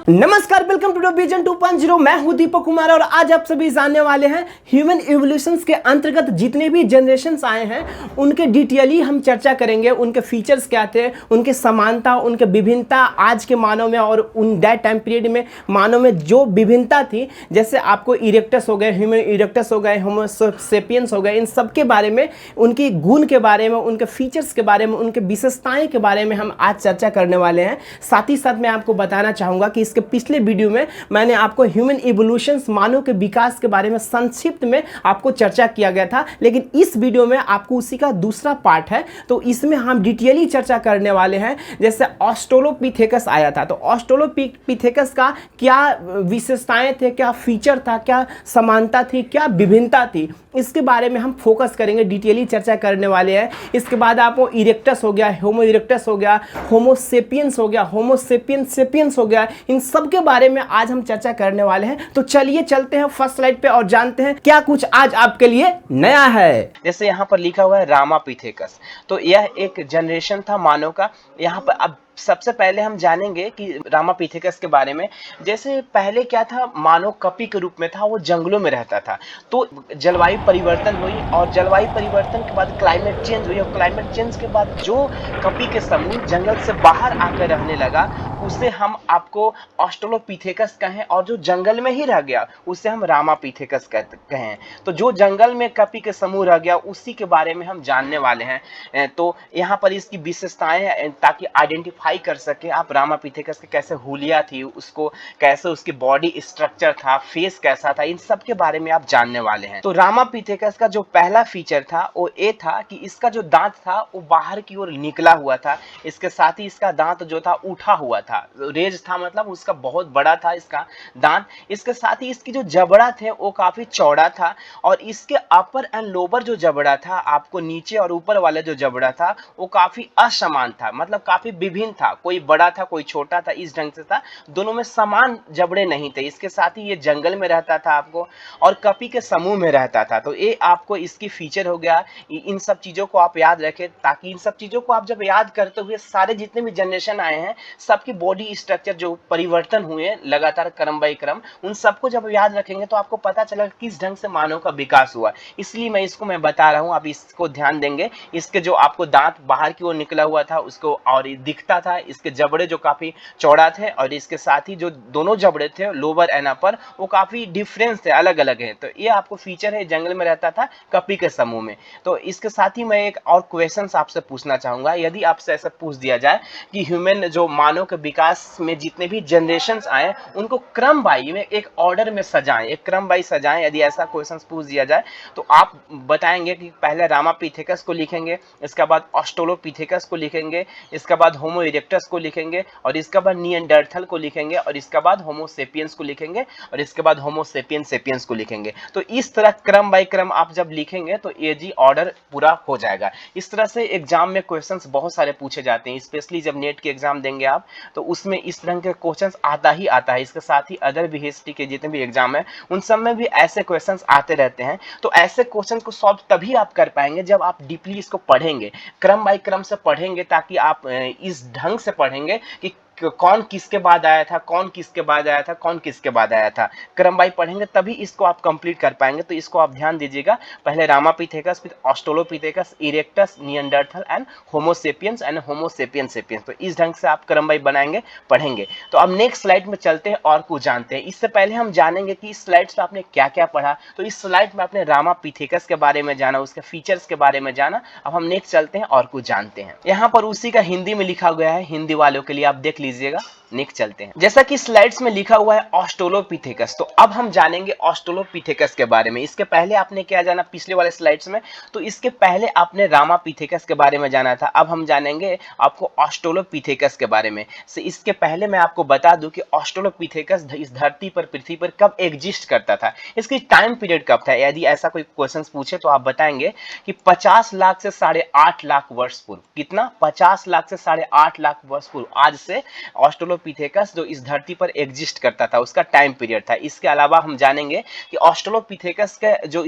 नमस्कार, welcome to vision 2.0। मैं हूं दीपक कुमार और आज आप सभी जानने वाले हैं ह्यूमन इवोल्यूशंस के अंतर्गत जितने भी जनरेशन्स आए हैं उनके डिटेयली हम चर्चा करेंगे। उनके फीचर्स क्या थे, उनके समानता, उनके विभिन्नता, आज के मानव में और उन दैट टाइम पीरियड में मानव में जो विभिन्नता थी, जैसे आपको इरेक्टस हो गए, ह्यूमन इरेक्टस हो गए, होमो सेपियंस हो गए, इन सब के बारे में, उनकी गुण के बारे में, उनके फीचर्स के बारे में, उनके विशेषताएं के बारे में हम आज चर्चा करने वाले हैं। साथ ही साथ मैं आपको बताना चाहूँगा कि के पिछले वीडियो में मैंने आपको ह्यूमन इवोल्यूशंस, मानव के विकास के बारे में संक्षिप्त में आपको चर्चा किया गया था, लेकिन इस वीडियो में आपको उसी का दूसरा पार्ट है। तो इसमें हम डिटेयली चर्चा करने वाले हैं। जैसे ऑस्ट्रेलोपिथेकस आया था, तो ऑस्ट्रेलोपिथेकस का क्या विशेषताएं थे, क्या फीचर था, क्या समानता थी, क्या विभिन्नता थी, इसके बारे में हम फोकस करेंगे, डिटेयली चर्चा करने वाले हैं। इसके बाद आपको इरेक्टस हो गया, होमो इरेक्टस हो गया, होमो सेपियंस हो गया, होमो सेपियंस हो गया, इन सब के बारे में आज हम चर्चा करने वाले हैं। तो चलिए चलते हैं फर्स्ट स्लाइड पे और जानते हैं क्या कुछ आज आपके लिए नया है। जैसे यहाँ पर लिखा हुआ है रामापिथेकस, तो यह एक जनरेशन था मानव का। यहाँ पर अब सबसे पहले हम जानेंगे कि रामापिथेकस के बारे में। जैसे पहले क्या था, मानव कपि के रूप में था, वो जंगलों में रहता था। तो जलवायु परिवर्तन हुई और जलवायु परिवर्तन के बाद क्लाइमेट चेंज हुई और क्लाइमेट चेंज के बाद जो कपि के समूह जंगल से बाहर आकर रहने लगा उसे हम आपको ऑस्ट्रेलोपिथेकस कहें, और जो जंगल में ही रह गया उसे हम रामापिथेकस कहें। तो जो जंगल में कपि के समूह रह गया उसी के बारे में हम जानने वाले हैं। तो यहाँ पर इसकी विशेषताएं, ताकि आइडेंटिफाई कर सके आप रामापिथेकस के कैसे हुलिया थी, उसको कैसे उसकी बॉडी स्ट्रक्चर था, फेस कैसा था, इन सब के बारे में आप जानने वाले हैं। तो रामापिथेकस का जो पहला फीचर था वो ये था कि इसका जो दांत था वो बाहर की ओर निकला हुआ था। इसके साथ ही इसका दांत जो था उठा हुआ था, रेज था, मतलब उसका बहुत बड़ा था इसका दांत। इसके साथ ही इसकी जो जबड़ा थे वो काफी चौड़ा था, और इसके अपर एंड लोअर जो जबड़ा था, आपको नीचे और ऊपर वाला जो जबड़ा था वो काफी असमान था, मतलब काफी विभिन्न था, कोई बड़ा था कोई छोटा था, इस ढंग से था, दोनों में समान जबड़े नहीं थे। इसके साथ ही ये जंगल में रहता था आपको, और कपि के समूह में रहता था। तो ये आपको इसकी फीचर हो गया। इन सब चीजों को आप याद रखें, ताकि इन सब चीजों को आप जब याद करते हुए सारे जितने भी जनरेशन आए हैं सबकी बॉडी स्ट्रक्चर जो परिवर्तन हुए लगातार क्रम बाई क्रम, उन सबको जब याद रखेंगे तो आपको पता चला किस ढंग से मानव का विकास हुआ। इसलिए मैं बता रहा हूँ, आप इसको ध्यान देंगे। इसके जो आपको दांत बाहर की ओर निकला हुआ था उसको और दिखता था, इसके जबड़े जो काफी चौड़ा थे, और इसके साथ ही जो दोनों जबड़े थे लोअर एंड अपर वो काफी डिफरेंस थे, अलग अलग है। तो ये आपको फीचर है, जंगल में रहता था कपि के समूह में। तो इसके साथ ही मैं एक और क्वेश्चन आपसे पूछना चाहूंगा। यदि आपसे ऐसा पूछ दिया जाए कि ह्यूमन जो मानव के विकास में जितने भी जनरेशन्स आए उनको क्रम बाई में एक ऑर्डर में सजाएं, एक क्रम बाई सजाएं, यदि ऐसा क्वेश्चन पूछ दिया जाए तो आप बताएंगे कि पहले रामापिथेकस को लिखेंगे, इसके बाद ऑस्ट्रेलोपिथेकस को लिखेंगे, इसके बाद होमो इरेक्टस को लिखेंगे, और इसके बाद निएंडरथल को लिखेंगे, और इसके बाद होमो सेपियंस को लिखेंगे, और इसके बाद होमो सेपियंस सेपियंस को लिखेंगे। तो इस तरह क्रम बाई क्रम आप जब लिखेंगे तो ये जी ऑर्डर पूरा हो जाएगा। इस तरह से एग्जाम में क्वेश्चंस बहुत सारे पूछे जाते हैं, स्पेशली जब नेट के एग्जाम देंगे आप तो उसमें इस तरह के क्वेश्चंस आता ही आता है। इसके साथ ही अदर भी हिस्ट्री के जितने भी एग्जाम है उन सब में भी ऐसे क्वेश्चंस आते रहते हैं। तो ऐसे क्वेश्चन को सॉल्व तभी आप कर पाएंगे जब आप डीपली इसको पढ़ेंगे, क्रम बाई क्रम से पढ़ेंगे, ताकि आप इस ढंग से पढ़ेंगे कि कौन किसके बाद आया था, कौन किसके बाद आया था, कौन किसके बाद आया था। क्रम बाई पढ़ेंगे तभी इसको आप कंप्लीट कर पाएंगे। तो इसको आप ध्यान दीजिएगा, पहले रामापिथेकस, फिर Australopithecus, erectus, Neanderthal and homo sapiens and homo sapiens sapiens. तो इस ढंग से आप क्रम बाई बनाएंगे, पढ़ेंगे। तो अब नेक्स्ट स्लाइड में चलते हैं और कुछ जानते हैं। इससे पहले हम जानेंगे कि इस स्लाइड में आपने क्या क्या पढ़ा। तो इस स्लाइड में आपने रामापिथेकस के बारे में जाना, उसके फीचर्स के बारे में जाना। अब हम नेक्स्ट चलते हैं और कुछ जानते हैं। यहाँ पर उसी का हिंदी में लिखा गया है, हिंदी वालों के लिए आप देख लीजिएगा। नेक्स्ट चलते हैं। जैसा कि स्लाइड्स में लिखा हुआ है ऑस्ट्रेलोपिथेकस, तो अब हम जानेंगे ऑस्ट्रेलोपिथेकस के बारे में। इसके पहले आपने क्या जाना पिछले वाले स्लाइड्स में, तो इसके पहले आपने रामापिथेकस के बारे में जाना था। अब हम जानेंगे आपको ऑस्ट्रेलोपिथेकस के बारे में। से इसके पहले मैं आपको बता दूं कि ऑस्ट्रेलोपिथेकस इस धरती पर, पृथ्वी पर कब एग्जिस्ट करता था, इसकी टाइम पीरियड कब था। यदि ऐसा कोई क्वेश्चन पूछे तो आप बताएंगे कि 50 लाख से 8.5 लाख वर्ष पूर्व। कितना? 50 लाख से 8.5 लाख वर्ष पूर्व आज से ऑस्ट्रेलो ऑस्ट्रेलोपिथेकस जो इस धरती पर एग्जिस्ट करता था उसका टाइम पीरियड था। इसके अलावा हम जानेंगे कि ऑस्ट्रेलोपिथेकस के जो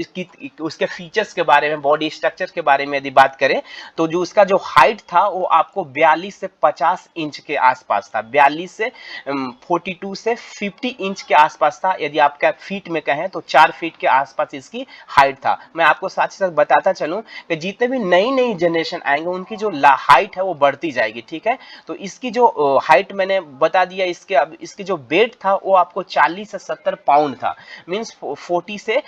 उसके फीचर्स के बारे में, बॉडी स्ट्रक्चर के बारे में यदि बात करें तो जो उसका जो हाइट था वो आपको 42 से 50 इंच के आसपास था। 42 से 42 से 50 इंच के आसपास था। यदि आपका फीट में कहें तो 4 फीट के आसपास इसकी हाइट था। मैं आपको साथ ही साथ बताता चलूं कि जितने भी नई नई जनरेशन आएंगे उनकी जो हाइट है वो बढ़ती जाएगी, ठीक है। तो इसकी जो हाइट मैंने बता दिया, इसकी जो वेट था वो आपको 40 से 70 पाउंड था, मींस 40 से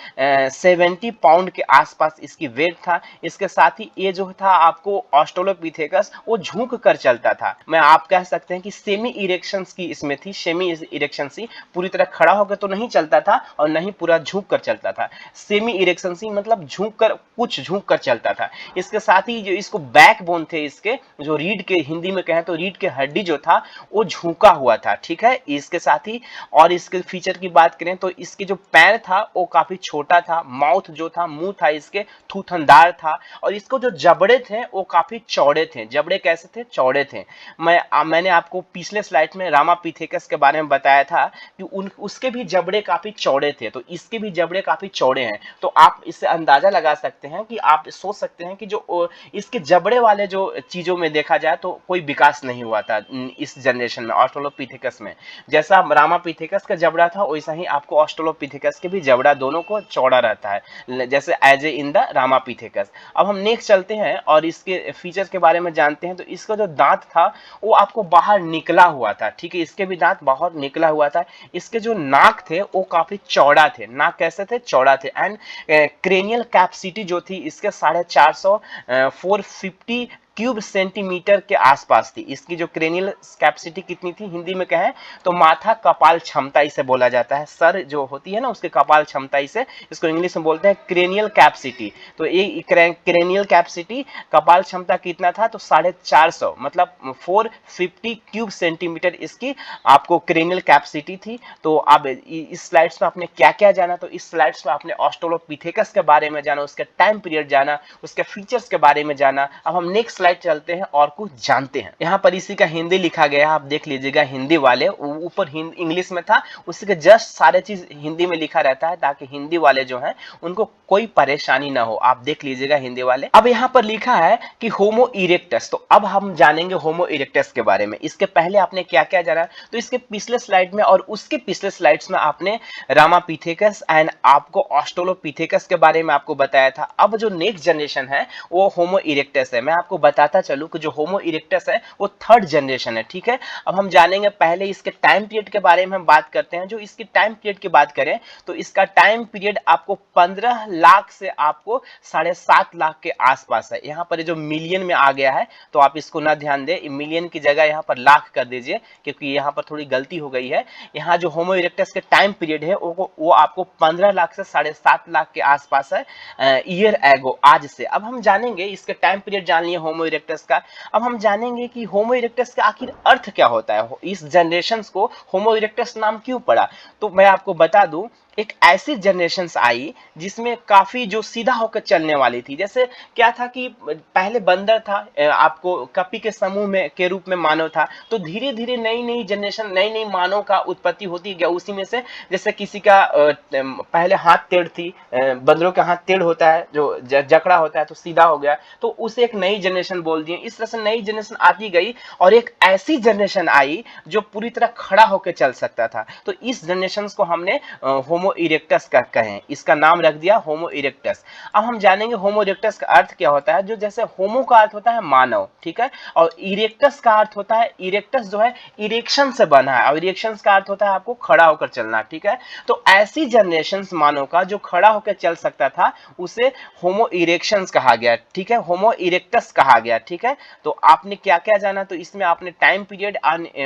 70 पाउंड के आसपास इसकी वेट था। इसके साथ ही ये जो था आपको ऑस्ट्रेलोपिथेकस वो झुक कर चलता था। मैं आप कह सकते हैं कि सेमी इरेक्शंस की इसमें थी, सेमी इरेक्शन सी, पूरी तरह खड़ा होकर तो नहीं चलता था और नहीं पूरा झुक कर चलता था। सेमी इरेक्शन सी मतलब झुक कर, कुछ झुक कर चलता था। इसके साथ ही जो इसको बैकबोन थे, इसके जो रीढ़ के, हिंदी में कहें तो रीढ़ के हड्डी जो था वो झुका हुआ था, ठीक है। इसके साथ ही और इसके फीचर की बात करें तो इसके जो पैर था वो काफी छोटा था, माउथ जो था, मुंह था इसके थूथनदार था, और इसको जो जबड़े थे वो काफी चौड़े थे। जबड़े कैसे थे? चौड़े थे। मैंने आपको पिछले स्लाइड में रामापिथेकस के बारे में बताया था कि उसके भी जबड़े काफी चौड़े थे, तो इसके भी जबड़े काफी चौड़े हैं। तो आप इससे अंदाजा लगा सकते हैं कि आप सोच सकते हैं कि जो इसके जबड़े वाले जो चीजों में देखा जाए तो कोई विकास नहीं हुआ था इस जनरेशन में, ऑस्ट्रेलोपिथेकस में। जैसा रामापिथेकस का जबड़ा था वैसा ही आपको ऑस्ट्रेलोपिथेकस के भी जबड़ा दोनों को चौड़ा रहता है, जैसे as a in the Ramapithecus. अब हम नेक्स्ट चलते हैं और इसके फीचर के बारे में जानते हैं। तो इसका जो दांत था वो आपको बाहर निकला हुआ था, ठीक है। इसके भी दांत बाहर निकला हुआ था। इसके जो नाक थे वो काफी चौड़ा थे। नाक कैसे थे? चौड़ा थे। एंड क्रेनियल कैपेसिटी जो थी इसके 450 450 क्यूब सेंटीमीटर के आसपास थी। इसकी जो क्रेनियल कैपेसिटी कितनी थी? हिंदी में कहें तो माथा कपाल क्षमता इसे बोला जाता है। सर जो होती है ना उसके कपाल क्षमता, इसे इसको इंग्लिश में बोलते हैं क्रेनियल कैपेसिटी। तो ये क्रेनियल कैपेसिटी, कपाल क्षमता कितना था? तो 450, मतलब 450 क्यूब सेंटीमीटर इसकी आपको क्रेनियल कैपेसिटी थी। तो अब इस स्लाइड्स में आपने क्या क्या जाना? तो इस स्लाइड्स में आपने ऑस्ट्रेलोपिथेकस के बारे में जाना, उसके टाइम पीरियड जाना, उसके फीचर्स के बारे में जाना। अब हम नेक्स्ट स्लाइड चलते हैं और कुछ जानते हैं। यहाँ पर इसी का हिंदी लिखा गया है, आप देख लीजिएगा। हिंदी वाले ऊपर इंग्लिश में था, उसी के जस्ट सारे चीज हिंदी में लिखा रहता है ताकि हिंदी वाले जो हैं उनको कोई परेशानी ना हो। आप देख लीजिएगा हिंदी वाले। अब यहाँ पर लिखा है कि होमो इरेक्टस। तो अब हम जानेंगे होमो इरेक्टस के बारे में। इसके पहले आपने क्या क्या जाना? तो इसके पिछले स्लाइड में और उसके पिछले स्लाइड्स में आपने रामापिथेकस एंड आपको ऑस्ट्रेलोपिथेकस के बारे में आपको बताया था। अब जो नेक्स्ट जनरेशन है वो होमो इरेक्टस है। मैं आपको बताता चलूं कि जो होमो इरेक्टस है वो थर्ड जनरेशन है, ठीक है। अब हम जानेंगे पहले इसके टाइम पीरियड के बारे में हम बात करते हैं। जो इसकी टाइम पीरियड की बात करें तो इसका टाइम पीरियड आपको 15 लाख से आपको 7.5 लाख के आसपास है। यहाँ पर जो मिलियन में आ गया है तो आप इसको ना ध्यान दें, मिलियन की जगह यहाँ पर लाख कर दीजिए क्योंकि यहाँ पर थोड़ी गलती हो गई है। यहाँ जो होमो इरेक्टस के टाइम पीरियड है वो आपको 15 लाख से 7.5 लाख के आसपास है, ईयर एगो, आज से। अब हम जानेंगे इसके टाइम पीरियड जान लिए होमो इरेक्टस का। अब हम जानेंगे कि होमो इरेक्टस का आखिर अर्थ क्या होता है, इस जनरेशन को होमो इरेक्टस नाम क्यों पड़ा। तो मैं आपको बता दूं, एक ऐसी जनरेशन आई जिसमें काफी जो सीधा होकर चलने वाली थी। जैसे क्या था कि पहले बंदर था, आपको कपी के समूह में के रूप में मानव था। तो धीरे धीरे नई नई जनरेशन, नई नई मानव का उत्पत्ति होती गया। उसी में से जैसे किसी का पहले हाथ टेढ़ थी, बंदरों का हाथ टेढ़ होता है, जो जकड़ा होता है तो सीधा हो गया, तो उसे एक नई जनरेशन बोल दिए। इस तरह से नई जनरेशन आती गई और एक ऐसी जनरेशन आई जो पूरी तरह खड़ा होकर चल सकता था। तो इस जनरेशन को हमने होमो इरेक्टस का कहें, इसका नाम रख दिया होमो इरेक्टस। अब हम जानेंगे होमो इरेक्टस का अर्थ क्या होता है। जो जैसे होमो का अर्थ होता है मानव, ठीक है, और इरेक्टस का अर्थ होता है, इरेक्टस जो है इरेक्शन से बना है, और इरेक्शन का अर्थ होता है आपको खड़ा होकर चलना, ठीक है। तो ऐसी जनरेशन मानव का जो खड़ा होकर चल सकता था उसे होमो इरेक्शंस कहा गया, ठीक है, होमो इरेक्टस कहा गया, ठीक है। तो आपने क्या क्या जाना? तो इसमें आपने टाइम पीरियड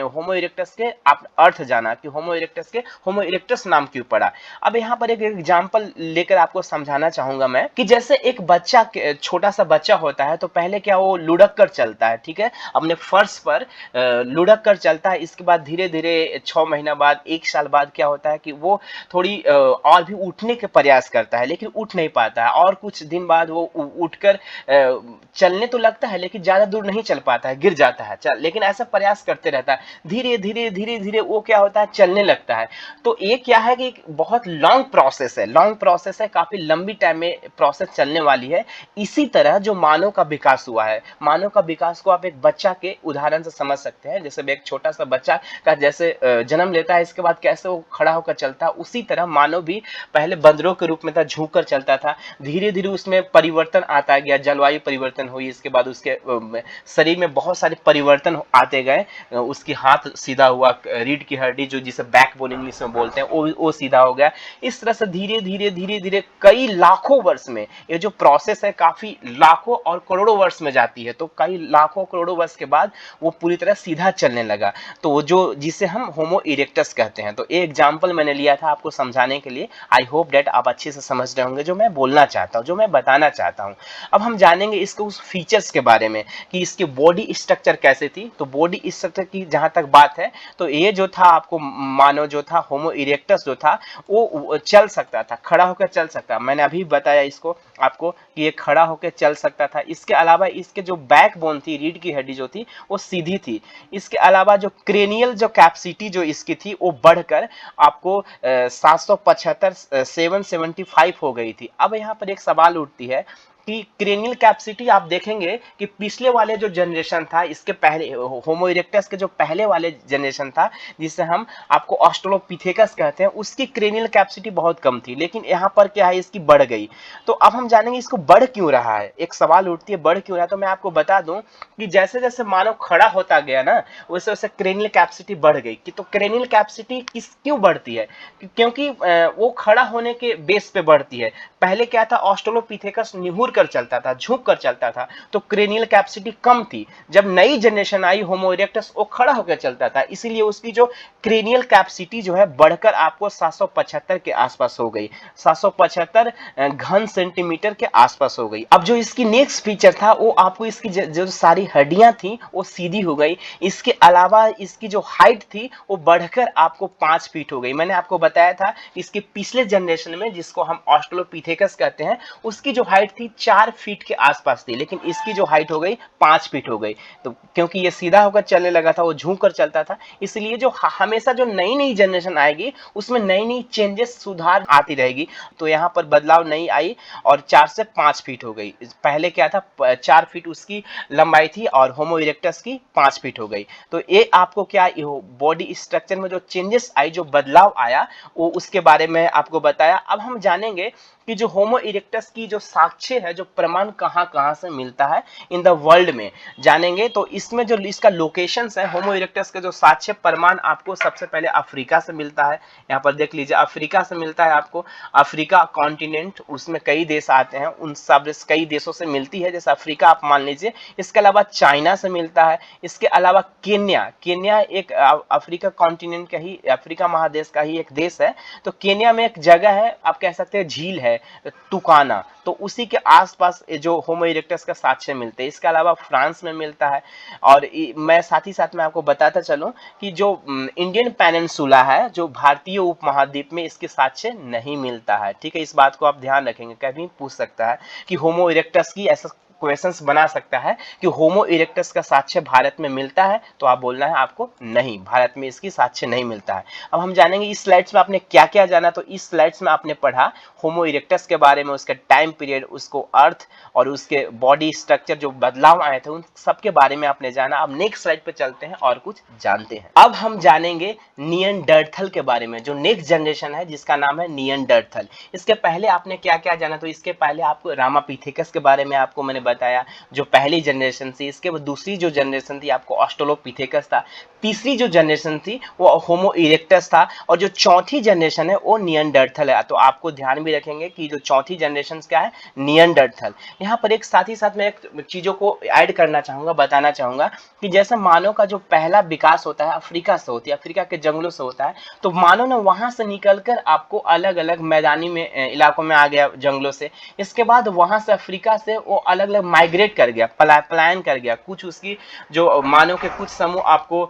होमो इरेक्टस के आप अर्थ जाना कि होमो इरेक्टस के होमो इरेक्टस नाम क्यों पड़ा। अब यहाँ पर एक एग्जांपल लेकर आपको समझाना चाहूंगा मैं कि जैसे एक बच्चा, छोटा सा बच्चा होता है, तो पहले क्या वो लुढ़क कर चलता है, ठीक है, अपने फर्श पर लुढ़क कर चलता है। इसके बाद धीरे धीरे 6 महीना बाद, 1 साल बाद क्या होता है कि वो थोड़ी और भी उठने के प्रयास करता है, लेकिन उठ नहीं पाता है। और कुछ दिन बाद वो उठकर चलने तो लगता है, लेकिन ज्यादा दूर नहीं चल पाता है, गिर जाता है, लेकिन ऐसा प्रयास करते रहता है। धीरे धीरे धीरे धीरे वो क्या होता है, चलने लगता है। तो ये क्या है कि बहुत लॉन्ग प्रोसेस है, काफी लंबी टाइम में प्रोसेस चलने वाली है। इसी तरह जो मानव का विकास हुआ है, मानव का विकास को आप एक बच्चा के उदाहरण से समझ सकते हैं। जैसे एक छोटा सा बच्चा का जैसे जन्म लेता है, इसके बाद कैसे वो खड़ा होकर चलता है, उसी तरह मानव भी पहले बंदरों के रूप में था, झुक कर चलता था। धीरे धीरे उसमें परिवर्तन आता गया, जलवायु परिवर्तन हुई, इसके बाद उसके शरीर में बहुत सारे परिवर्तन आते गए। उसकी हाथ सीधा हुआ, रीढ़ की हड्डी जो जिसे बैकबोन इंग्लिश में बोलते हैं, वो सीधा हो गया। इस तरह से धीरे धीरे धीरे धीरे कई लाखों वर्ष में ये जो प्रोसेस है काफी लाखों और करोड़ों वर्ष में जाती है। तो कई लाखों करोड़ों वर्ष के बाद वो पूरी तरह सीधा चलने लगा, तो वो जो जिसे हम होमो इरेक्टस कहते हैं। तो ये एग्जांपल मैंने लिया था आपको समझाने के लिए। आई होप डेट आप अच्छे से समझ रहे होंगे जो मैं बोलना चाहता हूँ, जो मैं बताना चाहता हूँ। अब हम जानेंगे इसके उस फीचर्स के बारे में कि इसकी बॉडी स्ट्रक्चर कैसे थी। तो बॉडी स्ट्रक्चर की जहां तक बात है, तो ये जो था आपको मानव जो था, होमो इरेक्टस जो था, वो चल सकता था, खड़ा होकर चल सकता। मैंने अभी बताया इसको आपको कि ये खड़ा होकर चल सकता था। इसके अलावा इसके जो बैकबोन थी, रीढ़ की हड्डी जो थी, वो सीधी थी। इसके अलावा जो क्रेनियल जो कैपेसिटी जो इसकी थी, वो बढ़कर आपको 775 775 हो गई थी। अब यहाँ पर एक सवाल उठती है कि क्रेनियल कैपेसिटी आप देखेंगे कि पिछले वाले जो जनरेशन था, इसके पहले होमो इरेक्टस के जो पहले वाले जनरेशन था, जिसे हम आपको ऑस्ट्रेलोपिथेकस कहते हैं, उसकी क्रेनियल कैपेसिटी बहुत कम थी। लेकिन यहाँ पर क्या है, इसकी बढ़ गई। तो अब हम जानेंगे इसको बढ़ क्यों रहा है। एक सवाल उठती है, बढ़ क्यों रहा है। तो मैं आपको बता दूं कि जैसे जैसे मानव खड़ा होता गया ना, वैसे वैसे क्रेनियल कैपेसिटी बढ़ गई। कि तो क्रेनियल कैपेसिटी क्यों बढ़ती है, क्योंकि वो खड़ा होने के बेस पे बढ़ती है। पहले क्या था, ऑस्ट्रेलोपिथेकस निहुर कर चलता था, झुक कर चलता था, तो क्रेनियल कैपेसिटी कम थी। जब नई जनरेशन आई होमो इरेक्टस, वो खड़ा होकर चलता था, इसीलिए उसकी जो क्रेनियल कैपेसिटी जो है बढ़कर आपको 775 के आसपास हो गई, 775 घन सेंटीमीटर के आसपास हो गई। अब जो इसकी नेक्स्ट फीचर था, वो आपको इसकी जो सारी हड्डियां थी वो सीधी हो गई। इसके अलावा इसकी जो हाइट थी वो बढ़कर आपको 5 फीट हो गई। मैंने आपको बताया था इसके पिछले जनरेशन में, जिसको हम ऑस्ट्रेलोपिथेकस कहते हैं, उसकी जो हाइट थी 4 फीट के आसपास थी, लेकिन इसकी जो हाइट हो गई 5 फीट हो गई। तो क्योंकि ये सीधा होकर चलने लगा था, वो झुक कर चलता था, इसलिए जो हमेशा जो नई नई जनरेशन आएगी उसमें नई नई चेंजेस, सुधार आती रहेगी। तो यहाँ पर बदलाव नहीं आई और 4 से 5 फीट हो गई। पहले क्या था, 4 फीट उसकी लंबाई थी और होमो इरेक्टस की 5 फीट हो गई। तो ये आपको क्या, बॉडी स्ट्रक्चर में जो चेंजेस आई, जो बदलाव आया, वो उसके बारे में आपको बताया। अब हम जानेंगे कि जो होमो इरेक्टस की जो साक्ष्य है, जो प्रमाण कहां से मिलता है इन द वर्ल्ड में जानेंगे। तो इसमें जो इसका लोकेशंस है, होमो इरेक्टस के जो साक्ष्य प्रमाण आपको सबसे पहले अफ्रीका से मिलता है। यहाँ पर देख लीजिए, अफ्रीका से मिलता है आपको। अफ्रीका कॉन्टिनेंट, उसमें कई देश आते हैं, उन सब कई देशों से मिलती है, जैसे अफ्रीका आप मान लीजिए। इसके अलावा चाइना से मिलता है। इसके अलावा केन्या एक अफ्रीका कॉन्टिनेंट का ही, अफ्रीका महादेश का ही एक देश है। तो केन्या में एक जगह है, आप कह सकते हैं झील है, तुकाना, तो उसी के आसपास जो होमो इरेक्टस का साक्ष्य मिलते हैं। इसके अलावा फ्रांस में मिलता है। और मैं साथ ही साथ में आपको बताता चलूं कि जो इंडियन पेनिनसुला है, जो भारतीय उपमहाद्वीप में, इसके साक्ष्य नहीं मिलता है। ठीक है, इस बात को आप ध्यान रखेंगे, कभी पूछ सकता है कि होमो इरेक्टस की, ऐसा क्वेश्चंस बना सकता है कि होमो इरेक्टस का साक्ष्य भारत में मिलता है, तो आप बोलना है आपको नहीं, भारत में इसकी साक्ष्य नहीं मिलता है। अब हम जानेंगे इस स्लाइड्स में आपने क्या क्या जाना। तो इस स्लाइड्स में आपने पढ़ा होमो इरेक्टस के बारे में, उसका टाइम पीरियड, उसको अर्थ और उसके बॉडी स्ट्रक्चर, जो बदलाव आए थे, उन सब के बारे में आपने जाना। अब नेक्स्ट स्लाइड पे चलते हैं और कुछ जानते हैं। अब हम जानेंगे निएंडरथल के बारे में, जो नेक्स्ट जनरेशन है जिसका नाम है निएंडरथल। इसके पहले आपने क्या क्या जाना। तो इसके पहले आपको रामापिथेकस के बारे में आपको मैंने बताया जो पहली जनरेशन थी, इसके बाद दूसरी जो जनरेशन थी आपको ऑस्ट्रेलोपिथेकस था, तीसरी जो जनरेशन थी वो होमो इरेक्टस था, और जो चौथी जनरेशन है वो निएंडरथल है। तो आपको ध्यान भी रखेंगे कि जो चौथी जनरेशन क्या है, निएंडरथल। यहाँ पर एक साथ ही साथ मैं एक चीजों को ऐड करना चाहूंगा, बताना चाहूंगा कि जैसे मानव का जो पहला विकास होता है अफ्रीका से होती है, अफ्रीका के जंगलों से होता है, तो मानव ने वहां से निकलकर आपको अलग अलग मैदानी में इलाकों में आ गया जंगलों से। इसके बाद वहां से अफ्रीका से वो अलग अलग माइग्रेट कर गया, पलायन कर गया। कुछ उसकी जो मानव के कुछ समूह आपको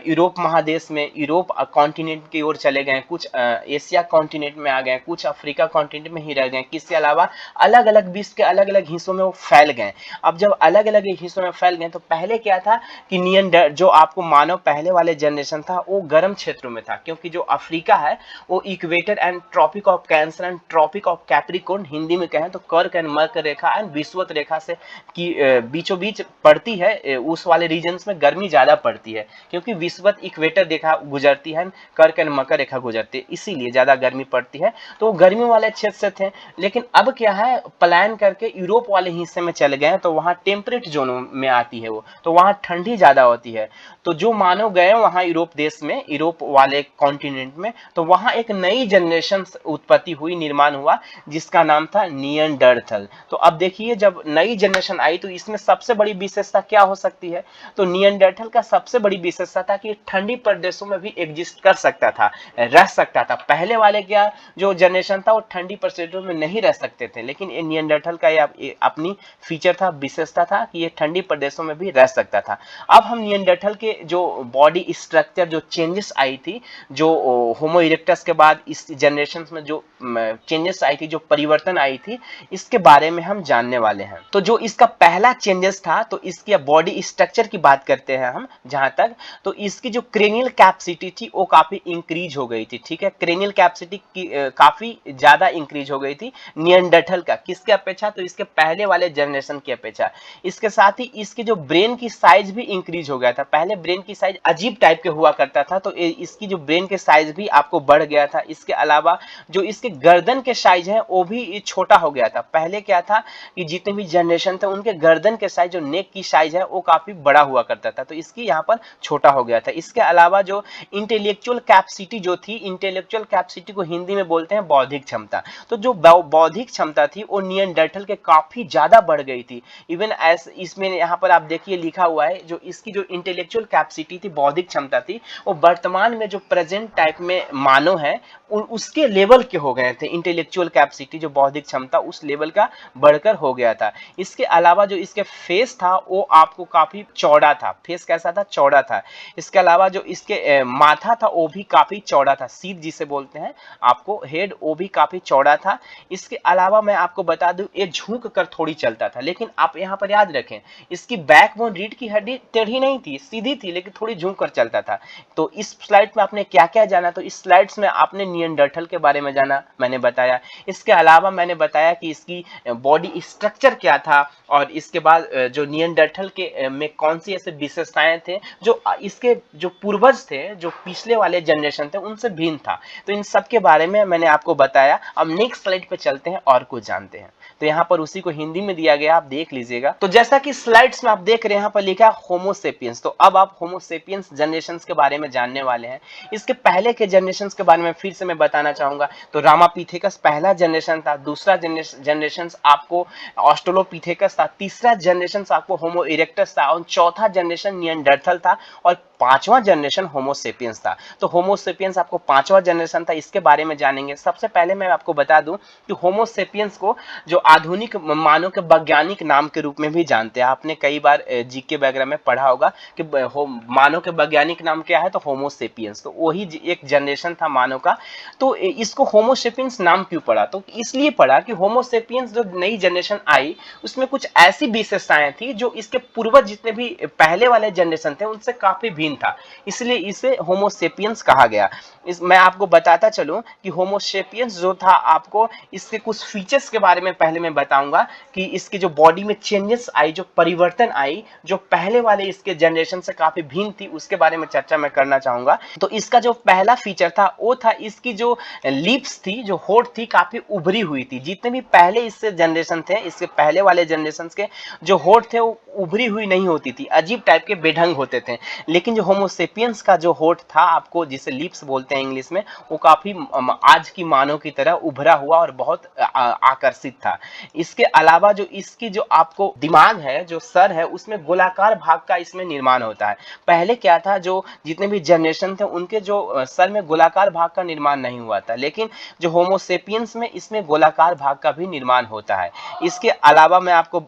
यूरोप महादेश में, यूरोप कॉन्टिनेंट की ओर चले गए, कुछ एशिया कॉन्टिनेंट में आ गए, कुछ अफ्रीका कॉन्टिनेंट में ही रह गए। किसके अलावा अलग अलग विश्व के अलग अलग हिस्सों में वो फैल गए। अब जब अलग अलग हिस्सों में फैल गए तो पहले क्या था कि निएंडर जो आपको मानव पहले वाले जनरेशन था वो गर्म क्षेत्रों में था, क्योंकि जो अफ्रीका है वो equator and Tropic of Cancer and Tropic of Capricorn, Hindi में कहें तो कर्क एंड मकर रेखा एंड विषुवत रेखा से की बीचों बीच पड़ती है। उस वाले रीजन्स में गर्मी ज्यादा पड़ती है, क्योंकि विषुवत इक्वेटर रेखा गुजरती है, कर्क एंड मकर रेखा गुजरती है, इसीलिए ज्यादा गर्मी पड़ती है। तो वो गर्मी वाले क्षेत्र से थे। लेकिन अब क्या है, पलायन करके यूरोप वाले हिस्से में चले गए, तो वहां टेम्परेट जोन में आती है वो, तो वहां ठंडी ज्यादा होती है। तो जो मानव गए वहां यूरोप देश में, यूरोप वाले कॉन्टिनेंट में, तो वहां एक नई जनरेशन उत्पत्ति हुई, निर्माण हुआ, जिसका नाम था निएंडरथल। तो अब देखिए जब नई जनरेशन आई तो इसमें सबसे बड़ी विशेषता क्या हो सकती है, तो निएंडरथल का सबसे बड़ी विशेषता था कि ठंडी प्रदेशों में भी एग्जिस्ट कर सकता था, रह सकता था। पहले वाले क्या जो जनरेशन था वो ठंडी प्रदेशों में नहीं रह सकते थे, लेकिन ये निएंडरथल का ये अपनी फीचर था, विशेषता था कि ये ठंडी प्रदेशों में भी रह सकता था। अब हम निएंडरथल के जो बॉडी स्ट्रक्चर, जो चेंजेस आई थी, जो होमो इरेक्टस के बाद इस जनरेशन में जो चेंजेस आई थी, जो परिवर्तन आई थी, इसके बारे में हम जानने वाले हैं। तो जो इसका पहला चेंजेस था, तो इसकी बॉडी स्ट्रक्चर की बात करते हैं हम जहां तक, तो इसकी जो क्रेनियल कैपेसिटी थी वो काफी इंक्रीज हो गई थी। ठीक है, क्रेनियल कैपेसिटी की काफी ज्यादा इंक्रीज हो गई थी निएंडरथल का, किसके अपेक्षा, तो इसके पहले वाले जनरेशन की अपेक्षा। इसके साथ ही इसकी जो ब्रेन की साइज भी इंक्रीज हो गया था। पहले ब्रेन की साइज अजीब टाइप के हुआ करता था, तो इसकी जो ब्रेन के साइज भी आपको बढ़ गया था। इसके अलावा जो इसके गर्दन के साइज है वो भी छोटा हो गया था। पहले क्या था कि जितने भी जनरेशन थे उनके गर्दन के साइज, जो नेक की साइज है वो काफी बड़ा हुआ करता था, तो इसकी यहाँ पर छोटा हो गया था। इसके अलावा जो इंटेलेक्चुअल कैपेसिटी जो थी, इंटेलेक्चुअल कैपेसिटी को हिंदी में बोलते हैं बौद्धिक क्षमता, तो जो बौद्धिक क्षमता थी वो निएंडरथल के काफी ज्यादा बढ़ गई थी। इवन एस इसमें यहाँ पर आप देखिए लिखा हुआ है, जो इसकी जो इंटेलेक्चुअल कैपेसिटी थी, बौद्धिक क्षमता थी, वो वर्तमान में जो प्रेजेंट टाइप में मानव है उसके लेवल के हो गए थे। इंटेलेक्चुअल कैपेसिटी जो बौद्धिक क्षमता उस लेवल का बढ़कर हो गया था। इसके अलावा जो इसके फेस था वो आपको काफी चौड़ा था। फेस कैसा था, चौड़ा था। इसके अलावा जो इसके माथा था वो भी काफी चौड़ा था, सीध जिसे बोलते हैं आपको, हेड, वो भी काफी चौड़ा था। इसके अलावा मैं आपको बता दूं ये झुक कर थोड़ी चलता था, लेकिन आप यहाँ पर याद रखें इसकी बैकबोन, रीढ़ की हड्डी टेढ़ी नहीं थी, सीधी थी, लेकिन थोड़ी झुक कर चलता था। तो इस स्लाइड में आपने क्या क्या जाना, तो इस स्लाइड्स में आपने निएंडरथल के बारे में जाना, मैंने बताया। इसके अलावा मैंने बताया कि इसकी बॉडी स्ट्रक्चर क्या था, और इसके बाद जो निएंडरथल के में कौन सी ऐसे विशेषताएं थे जो इसके जो पूर्वज थे, जो पिछले वाले जनरेशन थे, उनसे भिन्न था। तो इन सब के बारे में मैंने आपको बताया। अब नेक्स्ट स्लाइड पे चलते हैं और कुछ जानते हैं। तो यहाँ पर उसी को हिंदी में दिया गया, आप देख लीजिएगा। तो जैसा कि स्लाइड्स में आप देख रहे हैं, यहाँ पर लिखा है होमो सेपियंस। तो अब आप होमो सेपियंस जनरेशन के बारे में जानने वाले हैं। इसके पहले के जनरेशन के बारे में फिर से मैं बताना चाहूंगा। तो रामापिथेकस पहला जनरेशन था, दूसरा जनरेशन आपको ऑस्ट्रेलोपिथेकस था, तीसरा जनरेशन आपको होमो इरेक्टस था, और चौथा जनरेशन निएंडरथल था, और पांचवा जनरेशन होमो सेपियंस था। तो होमो सेपियंस आपको पांचवा जनरेशन था, इसके बारे में जानेंगे। सबसे पहले मैं आपको बता दूं कि होमो सेपियंस को जो आधुनिक मानव के वैज्ञानिक नाम के रूप में भी जानते हैं। आपने कई बार जीके वगैरह में पढ़ा होगा कि मानव के वैज्ञानिक नाम क्या है, तो होमो सेपियंस, तो वही एक जनरेशन था मानव का। तो इसको होमो सेपियंस नाम क्यों पड़ा, तो इसलिए पड़ा कि होमो सेपियंस जो नई जनरेशन आई उसमें कुछ ऐसी विशेषताएं थी जो इसके पूर्वज जितने भी पहले वाले जनरेशन थे उनसे काफी भिन्न भिन्न था, इसलिए इसे होमोसेपियंस कहा गया। मैं आपको बताता चलूं कि होमोसेपियंस जो था, आपको इसके कुछ फीचर्स के बारे में पहले मैं बताऊंगा कि इसकी जो बॉडी में चेंजेस आई, जो परिवर्तन आई, जो पहले वाले इसके जनरेशन से काफी भिन्न थी, उसके बारे में चर्चा मैं करना चाहूंगा। तो इसका जो पहला फीचर था वो था इसकी जो लिप्स थी, जो होठ थी, काफी उभरी हुई थी। जितने भी पहले इससे जनरेशन थे, इसके पहले वाले जनरेशन के जो होठ थे वो उभरी हुई नहीं होती थी, अजीब टाइप के बेढंग होते थे। लेकिन जो होमोसेपियंस का जो होठ था, आपको जिसे लिप्स बोलते हैं इंग्लिश में, वो काफी आज की मानव की तरह उभरा हुआ और बहुत आकर्षित था। इसके अलावा जो इसकी जो आपको दिमाग है, जो सर है, उसमें गोलाकार भाग का इसमें निर्माण होता है। पहले क्या था, जो जितने भी जनरेशन थे उनके जो सर में गोलाकार भाग का निर्माण नहीं हुआ था, लेकिन जो होमोसेपियंस में इसमें गोलाकार भाग का भी निर्माण होता है। इसके अलावा मैं आपको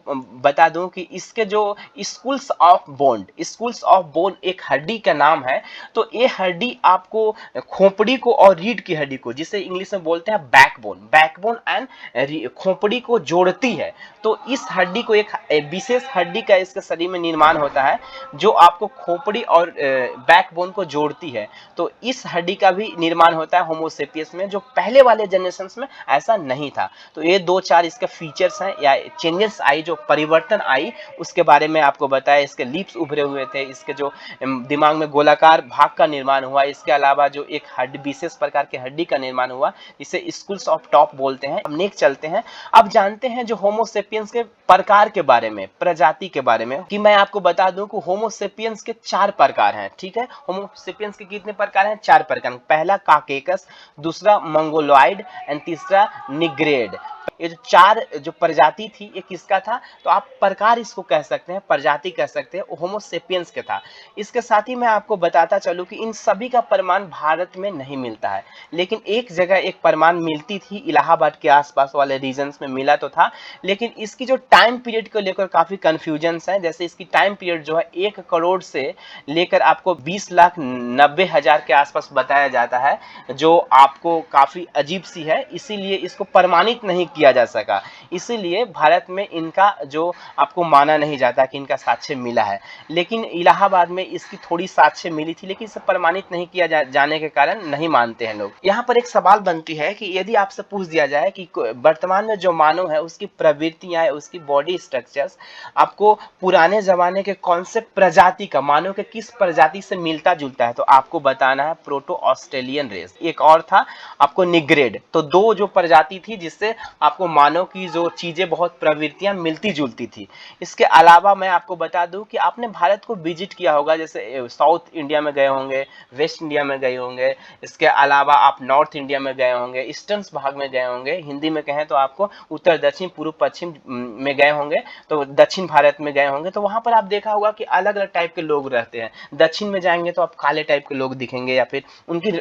बता दूं कि इसके जो स्कूल्स ऑफ बोन एक हड्डी का नाम है। तो ये हड्डी आपको खोपड़ी को और रीढ़ की हड्डी को, जिसे इंग्लिश में बोलते हैं बैकबोन एंड खोपड़ी को जोड़ती है। तो इस हड्डी को एक विशेष हड्डी का इसके शरीर में निर्माण होता है, जो आपको खोपड़ी और बैकबोन को जोड़ती है। तो इस हड्डी का भी निर्माण होता है होमोसेपियंस में, जो पहले वाले जनरेशन में ऐसा नहीं था। तो ये दो चार इसके फीचर्स हैं या चेंजेस आई, जो परिवर्तन आई, उसके बारे में आपको बताया। इसके लिप्स उभरे हुए थे, इसके जो दिमाग में गोलाकार भाग का निर्माण हुआ, इसके अलावा जो एक हड्डी, विशेष प्रकार की हड्डी का निर्माण हुआ, इसे स्कूल्स ऑफ टॉप बोलते हैं। अब नेक्स्ट चलते हैं, अब जानते हैं जो होमोसेपियंस के प्रकार के बारे में, प्रजाति के बारे में। कि मैं आपको बता दूं कि होमोसेपियंस के 4 प्रकार हैं, ठीक है। होमोसेपियंस के कितने प्रकार हैं? 4 प्रकार। पहला काकेकस, दूसरा मंगोलॉइड एंड तीसरा निग्रेड। ये जो 4 जो प्रजाति थी, ये किसका था? तो आप प्रकार इसको कह सकते हैं, प्रजाति कह सकते हैं, होमोसेपियंस के था। इसके साथ ही मैं आपको बताता चलूं कि इन सभी का प्रमाण भारत में नहीं मिलता है, लेकिन एक जगह एक प्रमाण मिलती थी, इलाहाबाद के आसपास वाले रीजन्स में मिला तो था। लेकिन इसकी जो टाइम पीरियड को लेकर काफी कंफ्यूजन है। जैसे इसकी टाइम पीरियड जो है 1 करोड़ से लेकर आपको 20,90,000 के आसपास बताया जाता है, जो आपको काफी अजीब सी है, इसीलिए इसको प्रमाणित नहीं किया जा सका। इसीलिए भारत में इनका जो आपको माना नहीं जाता कि इनका साक्ष्य मिला है। लेकिन इलाहाबाद में इसकी थोड़ी साक्ष्य मिली थी, लेकिन इसे प्रमाणित नहीं किया जाने के कारण नहीं मानते हैं लोग। यहाँ पर एक सवाल बनती है कि यदि आपसे पूछ दिया जाए कि वर्तमान में जो मानव है, उसकी प्रवृत्तियां, उसकी बॉडी स्ट्रक्चर्स आपको पुराने जमाने के कौन से प्रजाति का, मानव के किस प्रजाति से मिलता जुलता है, तो आपको बताना है प्रोटो ऑस्ट्रेलियन रेस। एक और था आपको निग्रेड। तो 2 जो प्रजाति थी जिससे आपको मानव की जो चीजें, बहुत प्रवृत्तियां मिलती जुलती थी। इसके अलावा मैं आपको बता दूं कि आपने भारत को विजिट किया होगा, जैसे साउथ इंडिया में गए होंगे, वेस्ट इंडिया में गए होंगे, इसके अलावा आप नॉर्थ इंडिया में गए होंगे, ईस्टर्न भाग में गए होंगे, हिंदी में कहें तो आपको उत्तर दक्षिण पूर्व पश्चिम में गए होंगे, तो दक्षिण भारत में गए होंगे। तो वहां पर आप देखा होगा कि अलग अलग टाइप के लोग रहते हैं। दक्षिण में जाएंगे तो आप काले टाइप के लोग दिखेंगे, या फिर उनकी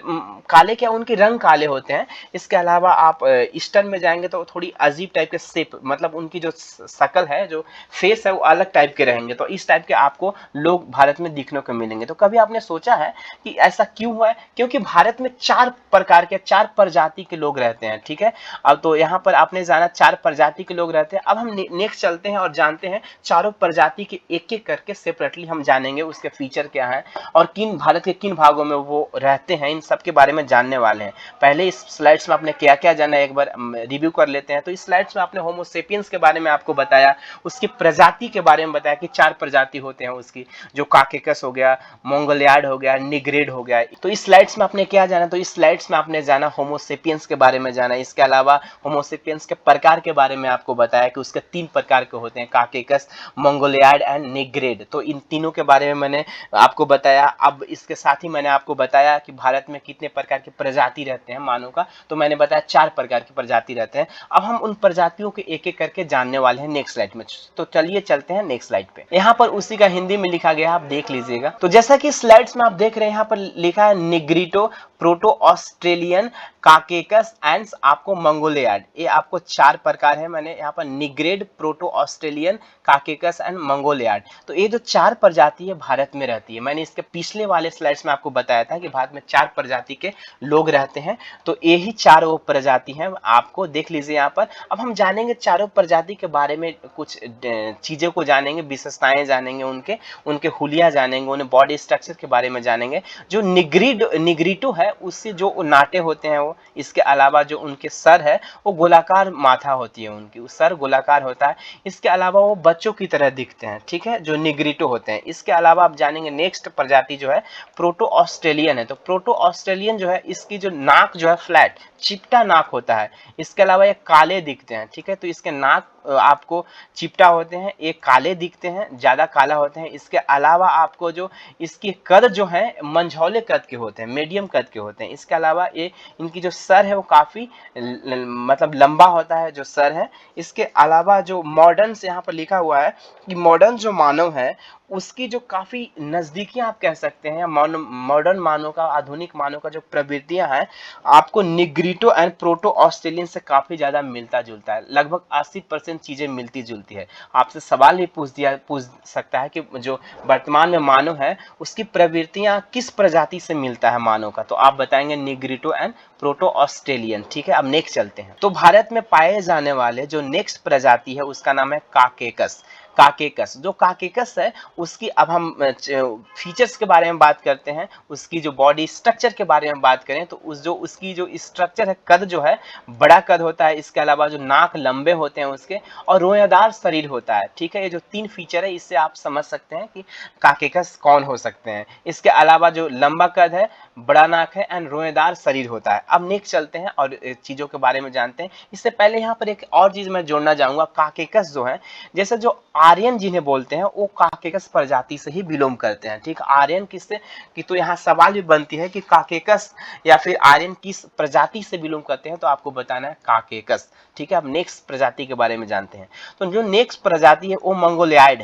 काले क्या, उनके रंग काले होते हैं। इसके अलावा आप ईस्टर्न में जाएंगे तो थोड़ी अजीब टाइप के शेप, मतलब उनकी जो शकल है, जो फेस है, वो अलग टाइप के रहेंगे। तो इस टाइप के आपको लोग भारत में दिखने को मिलेंगे। तो कभी आपने सोचा है कि ऐसा क्यों हुआ है? क्योंकि भारत में 4 प्रकार के, 4 प्रजाति के लोग रहते हैं, ठीक है। अब तो यहाँ पर आपने जाना 4 प्रजाति के लोग रहते हैं। अब हम नेक्स्ट चलते हैं और जानते हैं चारों प्रजाति के एक एक करके सेपरेटली हम जानेंगे उसके फीचर क्या है और किन भारत के किन भागों में वो रहते हैं, इन सब के बारे में जानने वाले हैं। पहले इस स्लाइड्स में आपने क्या क्या जाना एक बार रिव्यू कर लेते हैं। तो इस स्लाइड्स में आपने होमोसेपियंस के बारे में आपको बताया, उसकी प्रजाति के बारे में बताया कि 4 प्रजाति होते हैं उसकी, जो काकेकस हो गया, मंगोलियाड हो गया, निग्रेड हो गया। तो इस स्लाइड्स में आपने क्या जाना? तो इस स्लाइड्स में आपने जाना होमोसेपियंस के बारे में जाना। इसके अलावा होमोसेपियंस के प्रकार के बारे में आपको बताया कि उसके 3 प्रकार के होते हैं, काकेकस, मंगोलियाड एंड निग्रेड। तो इन तीनों के बारे में मैंने आपको बताया। अब इसके साथ ही मैंने आपको बताया कि भारत में कितने प्रकार के प्रजाति रहते हैं मानव का, तो मैंने बताया 4 प्रकार की प्रजाति रहते हैं। अब हम उन प्रजातियों के एक एक करके जानने वाले हैं नेक्स्ट स्लाइड में। तो चलिए चलते हैं नेक्स्ट स्लाइड पे। यहाँ पर उसी का हिंदी में लिखा गया, आप देख लीजिएगा। तो जैसा कि स्लाइड्स में आप देख रहे हैं, यहाँ पर लिखा है Negrito, proto Australian, Caucasus and आपको मंगोलियाड। ये आपको 4 प्रकार है। मैंने यहाँ पर निग्रेड, प्रोटो ऑस्ट्रेलियन, काकेकस एंड मंगोलियाड। तो ये जो 4 प्रजाति है भारत में रहती है। मैंने इसके पिछले वाले स्लाइड्स में आपको बताया था कि भारत में 4 प्रजाति के लोग रहते हैं। तो यही 4 वो प्रजाति हैं। आपको देख लीजिए यहाँ पर। अब हम जानेंगे चारों प्रजाति के बारे में, कुछ चीज़ों को जानेंगे, विशेषताएं जानेंगे, उनके हुलिया जानेंगे, उन्हें बॉडी स्ट्रक्चर के बारे में जानेंगे। जो निग्रिटो है उससे जो नाटे होते हैं वो, इसके अलावा जो उनके सर है वो गोलाकार माथा होती है, उनकी सर गोलाकार होता है। इसके अलावा वो बच्चों की तरह दिखते हैं, ठीक है, जो निग्रिटो होते हैं। इसके अलावा आप जानेंगे नेक्स्ट प्रजाति जो है प्रोटो ऑस्ट्रेलियन है। तो प्रोटो ऑस्ट्रेलियन जो है इसकी जो नाक जो है फ्लैट चिपटा नाक होता है। इसके अलावा ये काले दिखते हैं, ठीक है, तो इसके नाक आपको चिपटा होते हैं, ये काले दिखते हैं, ज्यादा काला होते हैं। इसके अलावा आपको जो इसकी कद जो है मंझौले कद के होते हैं, मीडियम कद के होते हैं। इसके अलावा ये इनकी जो सर है वो काफी मतलब लंबा होता है जो सर है। इसके अलावा जो मॉडर्न से यहाँ पर लिखा हुआ है कि मॉडर्न जो मानव है उसकी जो काफी नजदीकियां आप कह सकते हैं, मॉडर्न मानव का, आधुनिक मानव का जो प्रवृत्तियां हैं आपको निग्रिटो एंड प्रोटो ऑस्ट्रेलियन से काफी ज्यादा मिलता जुलता है। लगभग 80% चीजें मिलती जुलती है। आपसे सवाल भी पूछ सकता है कि जो वर्तमान में मानव है उसकी प्रवृत्तियां किस प्रजाति से मिलता है मानव का, तो आप बताएंगे निग्रिटो एंड प्रोटो ऑस्ट्रेलियन, ठीक है। अब नेक्स्ट चलते हैं। तो भारत में पाए जाने वाले जो नेक्स्ट प्रजाति है उसका नाम है काकेकस। काकेकस, जो काकेकस है उसकी अब हम फीचर्स के बारे में बात करते हैं, उसकी जो बॉडी स्ट्रक्चर के बारे में बात करें तो उसकी जो स्ट्रक्चर है, कद जो है बड़ा कद होता है। इसके अलावा जो नाक लंबे होते हैं उसके, और रोएदार शरीर होता है, ठीक है। ये जो 3 फीचर है इससे आप समझ सकते हैं कि काकेकस कौन हो सकते हैं। इसके अलावा जो लंबा कद है, बड़ा नाक है एंड रोएदार शरीर होता है। अब नेक्स्ट चलते हैं और चीजों के बारे में जानते हैं। इससे पहले यहाँ पर एक और चीज मैं जोड़ना चाहूंगा। काकेकस जो है, जैसे जो आर्यन जिन्हें बोलते हैं वो काकेकस प्रजाति से ही बिलोंग करते हैं, ठीक। आर्यन किससे कि, तो यहाँ सवाल भी बनती है कि काकेकस या फिर आर्यन किस प्रजाति से बिलोंग करते हैं, तो आपको बताना है काकेकस, ठीक है। अब नेक्स्ट प्रजाति के बारे में जानते हैं। तो जो नेक्स्ट प्रजाति है वो मंगोलियाड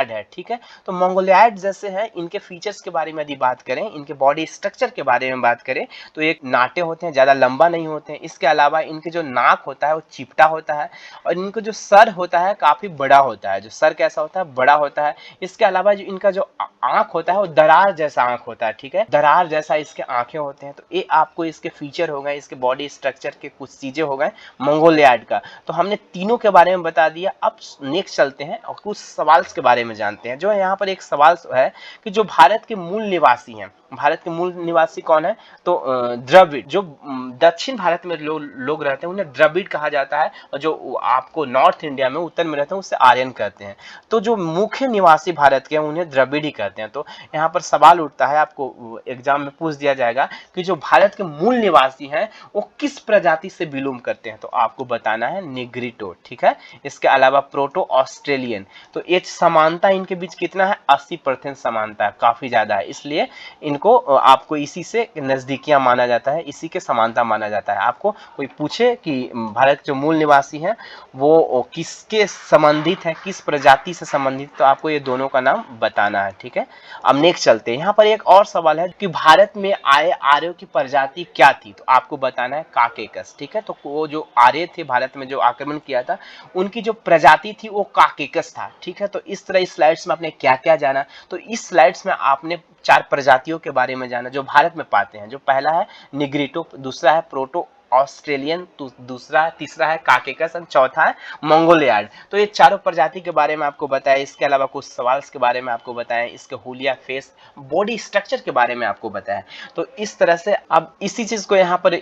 है, ठीक है। तो मंगोलियाड जैसे है, इनके फीचर्स के बारे में यदि बात करें, इनके बॉडी स्ट्रक्चर के बारे में बात करें तो एक नाटे होते हैं, ज्यादा लंबा नहीं होते हैं। इसके अलावा इनके जो नाक होता है वो चिपटा होता है, और इनको जो सर होता है काफी बड़ा होता है। जो सर कैसा होता है, बड़ा होता है। इसके अलावा जो इनका जो आंख होता है वो दरार जैसा आंख होता है, ठीक है, दरार जैसा इसके आंखें होते हैं। तो ये आपको इसके फीचर हो गए, इसके बॉडी स्ट्रक्चर के कुछ चीजें हो गए मंगोलियाड का। तो हमने तीनों के बारे में बता दिया। अब नेक्स्ट चलते हैं और कुछ सवाल के बारे में जानते हैं। जो यहाँ पर एक सवाल है कि जो भारत के मूल निवासी हैं, भारत के मूल निवासी कौन है, तो द्रविड़। जो दक्षिण भारत में लोग रहते हैं उन्हें द्रविड़ कहा जाता है, और जो आपको नॉर्थ इंडिया में उत्तर में रहते हैं उससे आर्यन कहते हैं। तो जो मुख्य निवासी भारत के हैं उन्हें द्रविड़ ही कहते हैं। तो यहाँ पर सवाल उठता है, आपको एग्जाम में पूछ दिया जाएगा कि जो भारत के मूल निवासी हैं वो किस प्रजाति से बिलोंग करते हैं, तो आपको बताना है निग्रिटो, ठीक है। इसके अलावा प्रोटो ऑस्ट्रेलियन। तो ये समानता इनके बीच कितना है, 80% समानता है, काफी ज्यादा है। इसलिए इनको आपको इसी से नजदीकियां माना जाता है, इसी के समानता माना जाता है। आपको कोई पूछे कि भारत जो मूल निवासी हैं वो किसके संबंधित है, किस प्रजाति से संबंधित, तो आपको ये दोनों का नाम बताना है, ठीक है। अब नेक्स्ट चलते हैं। यहाँ पर एक और सवाल है कि भारत में आए आर्यों की प्रजाति क्या थी, तो आपको बताना है काकेकस, ठीक है। तो वो जो आर्य थे भारत में जो आक्रमण किया था उनकी जो प्रजाति थी वो काकेकस था, ठीक है। तो इस तरह इस स्लाइड्स में आपने क्या क्या जाना, तो इस स्लाइड्स में आपने 4 प्रजातियों के बारे में जाना जो भारत में पाते हैं। जो पहला है निग्रिटो, दूसरा है प्रोटो ऑस्ट्रेलियन, तीसरा है काकेकस और चौथा है मंगोलियाड। तो ये चारों प्रजाति के बारे में आपको बताया। इसके अलावा कुछ सवाल के बारे में आपको बताया, इसके हुलिया, फेस, बॉडी स्ट्रक्चर के बारे में आपको बताया। तो इस तरह से अब इसी चीज को यहाँ पर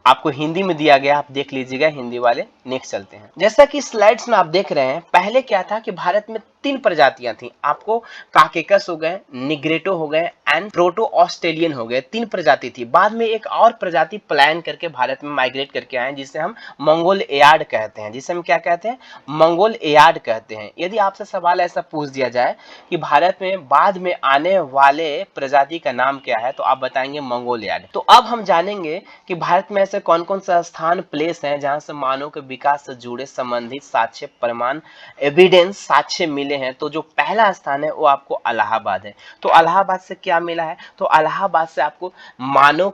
आपको हिंदी में दिया गया, आप देख लीजिएगा हिंदी वाले। नेक्स्ट चलते हैं। जैसा कि स्लाइड्स में आप देख रहे हैं, पहले क्या था कि भारत में 3 प्रजातियां थी। आपको काकेकस हो गए, निग्रिटो हो गए एंड प्रोटो ऑस्ट्रेलियन हो गए, 3 प्रजाति थी। बाद में एक और प्रजाति पलायन करके भारत में माइग्रेट करके आए जिसे हम मंगोलियाड कहते हैं, जिसे हम क्या कहते हैं, मंगोलियाड कहते हैं। यदि आपसे सवाल ऐसा पूछ दिया जाए कि भारत में बाद में आने वाले प्रजाति का नाम क्या है, तो आप बताएंगे मंगोलियाड। तो अब हम जानेंगे कि भारत में ऐसे कौन कौन सा स्थान, प्लेस हैं जहां से मानव के विकास से जुड़े संबंधित साक्ष्य, प्रमाण, एविडेंस, साक्ष्य मिले हैं। तो जो पहला स्थान है वो आपको इलाहाबाद है। तो इलाहाबाद से क्या मिला है, तो इलाहाबाद से आपको मानव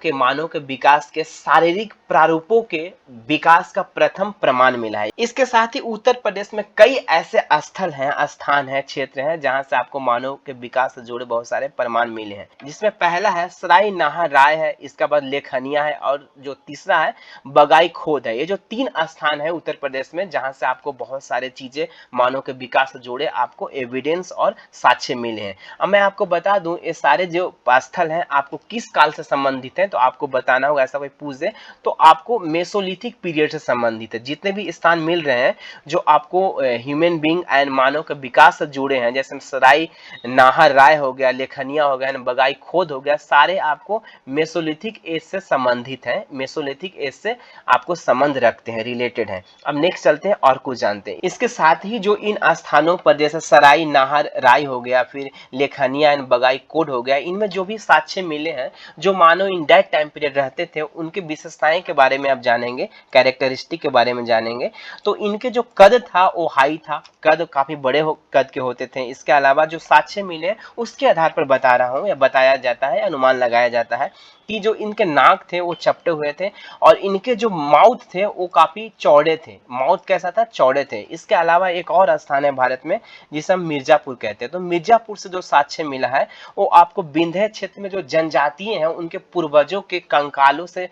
के विकास के शारीरिक प्रारूपों के विकास का प्रथम प्रमाण मिला है। इसके साथ ही उत्तर प्रदेश में कई ऐसे स्थल हैं, स्थान हैं, क्षेत्र हैं जहां से आपको मानव के विकास से जुड़े बहुत सारे प्रमाण मिले हैं, जिसमें पहला है सराय नाहर राय है, इसके बाद लेखनिया है, और जो तीसरा है बगाई खोद है। ये जो 3 स्थान है उत्तर प्रदेश में जहां से आपको बहुत सारे चीजें मानव के विकास से जुड़े आपको एविडेंस और साक्ष्य मिले हैं। अब मैं आपको बता दूं ये सारे जो स्थल हैं आपको किस काल से संबंधित हैं, तो आपको बताना होगा। ऐसा कोई पूछ दे तो आपको मेसोलिथिक पीरियड से संबंधित है। जितने भी स्थान मिल रहे हैं जो आपको ह्यूमन बीइंग एंड मानव के विकास से जुड़े हैं, जैसे सराय नाहर राय हो गया, लेखनिया हो गया, बगाई खोद हो गया, सारे आपको मेसोलिथिक एज से संबंधित हैं, मेसोलिथिक एज से आपको संबंध रखते हैं, रिलेटेड हैं। अब नेक्स्ट चलते हैं और कुछ जानते हैं। इसके साथ ही जो इन स्थानों पर जैसे सराय नाहर राय हो गया, फिर लेखनिया एंड बगाई खोद हो गया, इनमें जो भी साक्ष्य मिले हैं जो मानव इन दैट टाइम पीरियड रहते थे, उनकी विशेषताएं के बारे में आप जानेंगे, कैरेक्टरिस्टिक के बारे में जानेंगे। तो इनके जो कद था वो हाई था, कद काफी बड़े कद के होते थे। इसके अलावा जो साक्ष्य मिले उसके आधार पर बता रहा हूं, या बताया जाता है, अनुमान लगाया जाता है कि जो इनके नाक थे वो चपटे हुए थे, और इनके जो माउथ थे वो काफी चौड़े थे। माउथ कैसा था? चौड़े थे। इसके अलावा एक और स्थान है भारत में जिसे हम मिर्जापुर कहते हैं। तो मिर्जापुर से जो साक्ष्य मिला है वो आपको विंध्य क्षेत्र में जो जनजातीय हैं उनके पूर्वजों के कंकालों से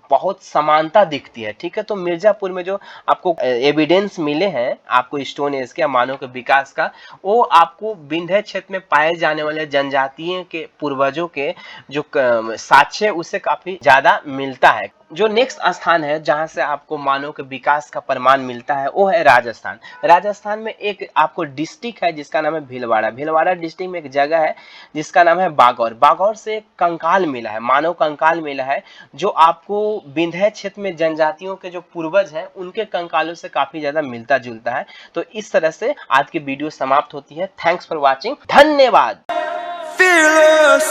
बहुत समानता दिखती है। ठीक है, तो मिर्जापुर में जो आपको एविडेंस मिले हैं आपको स्टोन एज के मानव के विकास का, वो आपको विंध्य क्षेत्र में पाए जाने वाले जनजातीय के पूर्वजों के जो साक्ष्य उससे काफी ज्यादा मिलता है। जो नेक्स्ट स्थान है जहां से आपको मानव के विकास का प्रमाण मिलता है वो है राजस्थान। राजस्थान में एक आपको डिस्ट्रिक्ट है जिसका नाम है भीलवाड़ा। भीलवाड़ा डिस्ट्रिक्ट में एक जगह है जिसका नाम है बागौर। बागौर से एक कंकाल मिला है, मानव कंकाल मिला है, जो आपको विंध्य क्षेत्र में जनजातियों के जो पूर्वज हैं उनके कंकालों से काफी ज्यादा मिलता जुलता है। तो इस तरह से आज की वीडियो समाप्त होती है। थैंक्स फॉर वॉचिंग, धन्यवाद। Fearless.